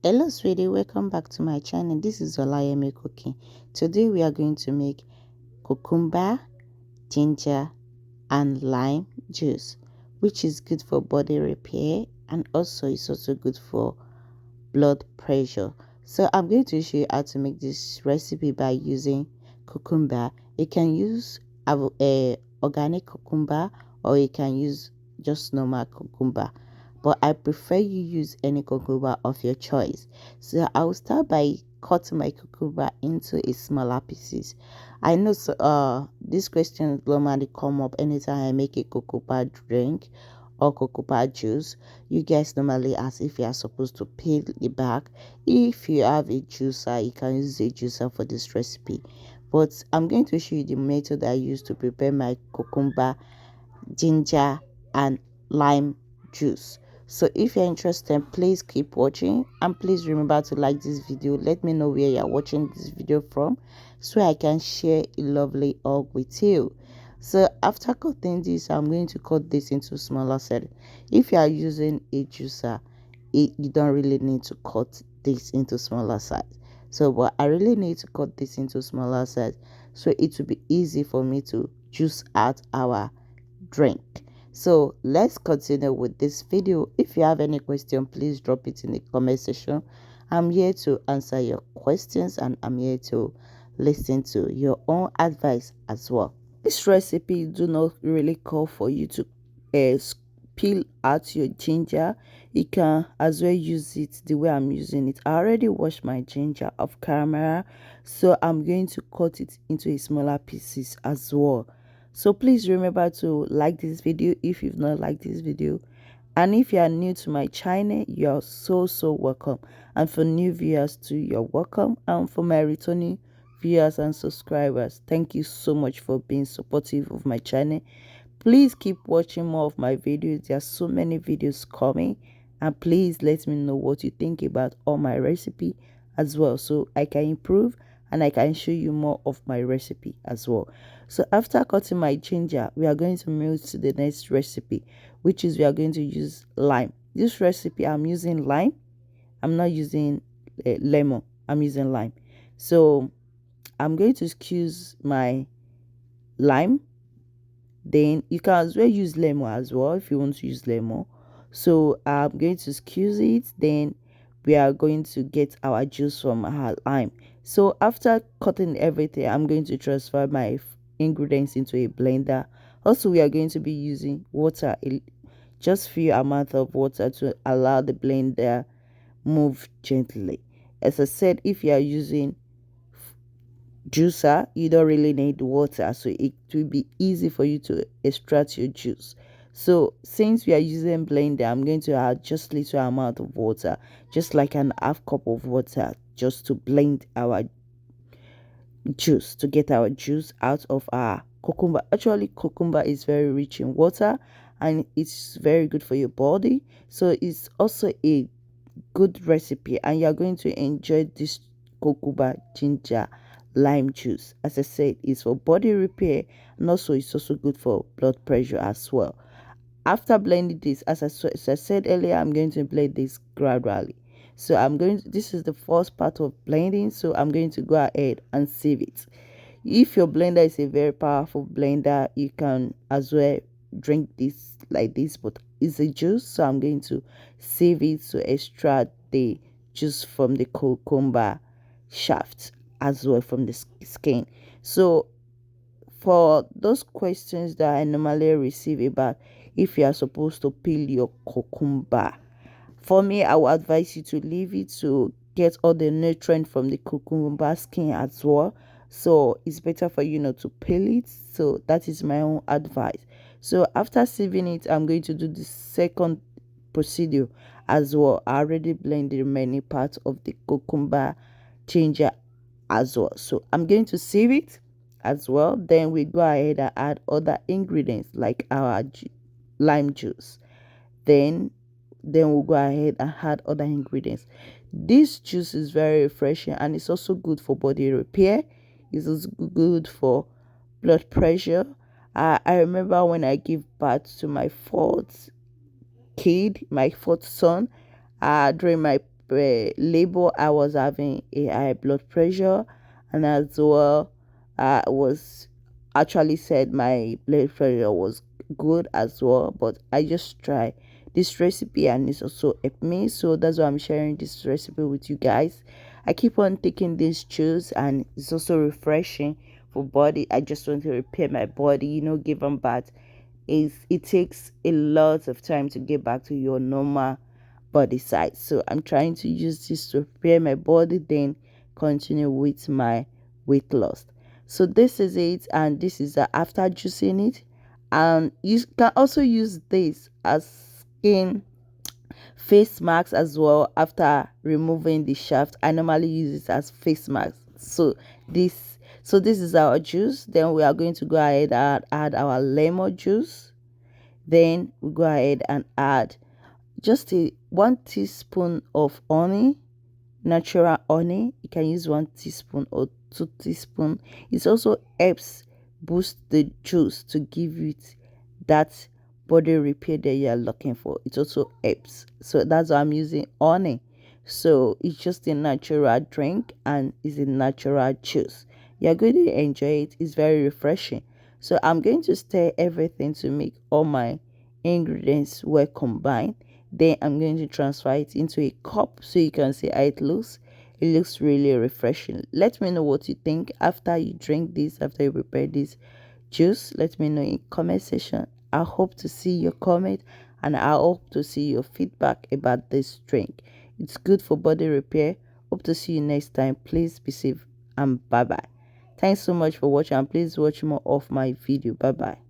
Hello sweetie, welcome back to my channel. This is Olayemi cooking. Today we are going to make cucumber, ginger and lime juice, which is good for body repair and also is also good for blood pressure. So I'm going to show you how to make this recipe by using cucumber. You can use organic cucumber or you can use just normal cucumber, but I prefer you use any cucumber of your choice. So I'll start by cutting my cucumber into a smaller pieces. I know this question normally come up anytime I make a cucumber drink or cucumber juice. You guys normally ask if you are supposed to peel the back. If you have a juicer, you can use a juicer for this recipe, but I'm going to show you the method I use to prepare my cucumber, ginger and lime juice. So if you're interested, please keep watching and please remember to like this video. Let me know where you're watching this video from so I can share a lovely hug with you. So after cutting this, I'm going to cut this into smaller size. If you are using a juicer, you don't really need to cut this into smaller size. So but I really need to cut this into smaller size so it will be easy for me to juice out our drink. So let's continue with this video. If you have any question, please drop it in the comment section. I'm here to answer your questions and I'm here to listen to your own advice as well. This recipe do not really call for you to peel out your ginger. You can as well use it the way I'm using it. I already washed my ginger off camera, so I'm going to cut it into a smaller pieces as well. So please remember to like this video if you've not liked this video, and if you are new to my channel, you're so welcome, and for new viewers too, you're welcome, and for my returning viewers and subscribers, thank you so much for being supportive of my channel. Please keep watching more of my videos. There are so many videos coming, and please let me know what you think about all my recipe as well, so I can improve and I can show you more of my recipe as well. So after cutting my ginger, we are going to move to the next recipe, which is we are going to use lime. This recipe I'm using lime. I'm not using lemon. I'm using lime. So I'm going to squeeze my lime. Then you can as well use lemon as well if you want to use lemon. So I'm going to squeeze it. Then we are going to get our juice from our lime. So after cutting everything, I'm going to transfer my ingredients into a blender. Also, we are going to be using water, just few amount of water to allow the blender move gently. As I said, if you are using juicer, you don't really need water, so it will be easy for you to extract your juice. So since we are using blender, I'm going to add just little amount of water, just like an half cup of water, just to blend our juice, to get our juice out of our cucumber. Actually, cucumber is very rich in water and it's very good for your body, so it's also a good recipe and you're going to enjoy this cucumber ginger lime juice. As I said, it's for body repair and also it's also good for blood pressure as well. After blending this, as I said earlier, I'm going to blend this gradually. So this is the first part of blending, so I'm going to go ahead and save it. If your blender is a very powerful blender, you can as well drink this like this, but it's a juice, so I'm going to save it to extract the juice from the cucumber shaft as well from the skin. So for those questions that I normally receive about if you are supposed to peel your cucumber, for me, I would advise you to leave it to get all the nutrient from the cucumber skin as well. So it's better for you not to peel it. So that is my own advice. So after sieving it, I'm going to do the second procedure as well. I already blend the remaining parts of the cucumber ginger as well. So I'm going to sieve it as well. Then we go ahead and add other ingredients like our lime juice. Then we'll go ahead and add other ingredients. This juice is very refreshing and it's also good for body repair. It's also good for blood pressure. I remember when I gave birth to my fourth kid, my fourth son, during my labor, I was having a high blood pressure, and as well, I was actually said my blood pressure was good as well. But I just try this recipe and it's also helped me, so that's why I'm sharing this recipe with you guys. I keep on taking this juice and it's also refreshing for body. I just want to repair my body, give them bath. It takes a lot of time to get back to your normal body size, so I'm trying to use this to prepare my body, then continue with my weight loss. So this is it, and this is after juicing it. And you can also use this as skin face masks as well. After removing the shaft, I normally use it as face masks. So this is our juice. Then we are going to go ahead and add our lemon juice. Then we go ahead and add just a 1 teaspoon of honey, natural honey. You can use 1 teaspoon or 2 teaspoon. It also helps boost the juice to give it that body repair that you are looking for. It also helps, so that's why I'm using honey. So it's just a natural drink and it's a natural juice. You're going to enjoy it. It's very refreshing. So I'm going to stir everything to make all my ingredients well combined. Then I'm going to transfer it into a cup so you can see how it looks. It looks really refreshing. Let me know what you think after you drink this, after you prepare this juice. Let me know in comment section. I hope to see your comment and I hope to see your feedback about this drink. It's good for body repair. Hope to see you next time. Please be safe and bye bye. Thanks so much for watching, and please watch more of my video. Bye bye.